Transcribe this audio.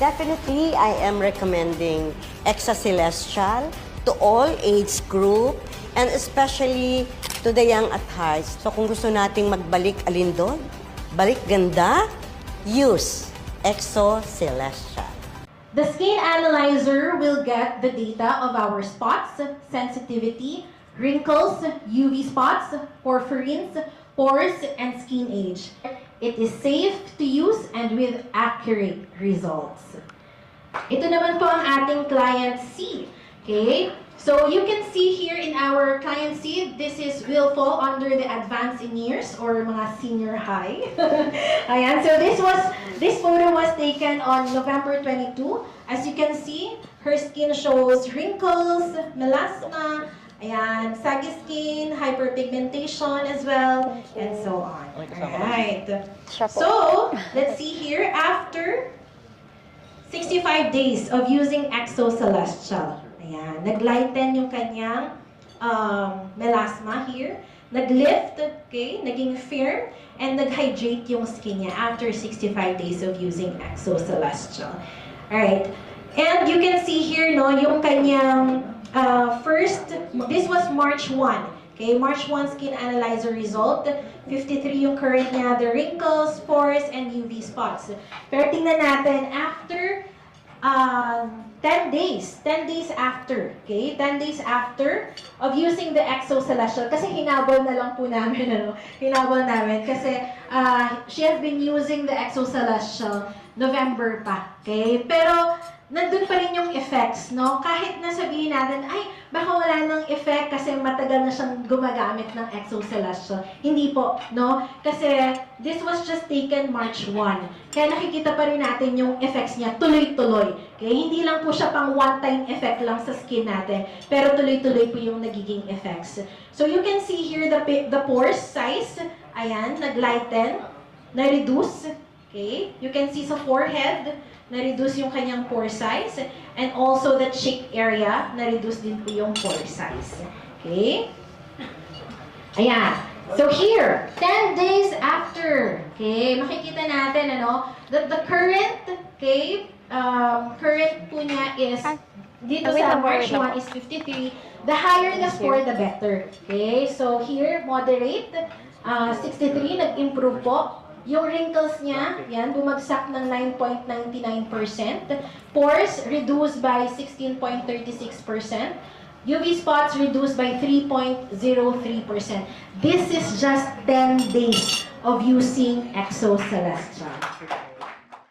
Definitely, I am recommending Exa Celestial to all age group and especially to the young at heart. So kung gusto nating magbalik alindog, balik ganda, use Exo Celestial. The skin analyzer will get the data of our spots, sensitivity, wrinkles, UV spots, porphyrins, pores, and skin age. It is safe to use and with accurate results. Ito naman po ang ating client C. Okay? So you can see here in our client C, will fall under the advanced in years or mga senior high. Ayan, so this photo was taken on November 22. As you can see, her skin shows wrinkles, melasma, ayan, saggy skin, hyperpigmentation as well, and so on. Alright. So, let's see here, after 65 days of using Exo Celestial. Ayan, naglighten yung kanyang melasma here. Naglift, okay, naging firm, and naghydrate yung skin niya after 65 days of using Exo Celestial. Alright, and you can see here, no, yung kanyang this was March 1. Okay, March 1 skin analyzer result. 53 yung current niya, the wrinkles, pores, and UV spots. Pero tingnan natin, after 10 days after, okay? 10 days after of using the Exo Celestial, kasi hinabol na lang po namin, ano? Hinabol namin, kasi she has been using the Exo Celestial November pa, okay? Pero, nandun pa rin yung effects, no? Kahit nasabihin natin, ay, baka wala nang effect kasi matagal na siyang gumagamit ng Exo Celestial. Hindi po, no? Kasi this was just taken March 1. Kaya nakikita pa rin natin yung effects niya tuloy-tuloy. Okay? Hindi lang po siya pang one-time effect lang sa skin natin, pero tuloy-tuloy po yung nagiging effects. So you can see here the pores size, ayan, naglighten, na-reduce. Okay? You can see sa forehead, na-reduce yung kanyang pore size, and also the cheek area, na-reduce din po yung pore size. Okay? Ayan. So here, 10 days after, okay, makikita natin, ano, that the current, okay, current po niya is, dito sa March 1 is 53. The higher the score, the better. Okay? So here, moderate, 63, nag-improve po. Yung wrinkles niya, yan, bumagsak ng 9.99%. Pores, reduced by 16.36%. UV spots, reduced by 3.03%. This is just 10 days of using Exo Celestial.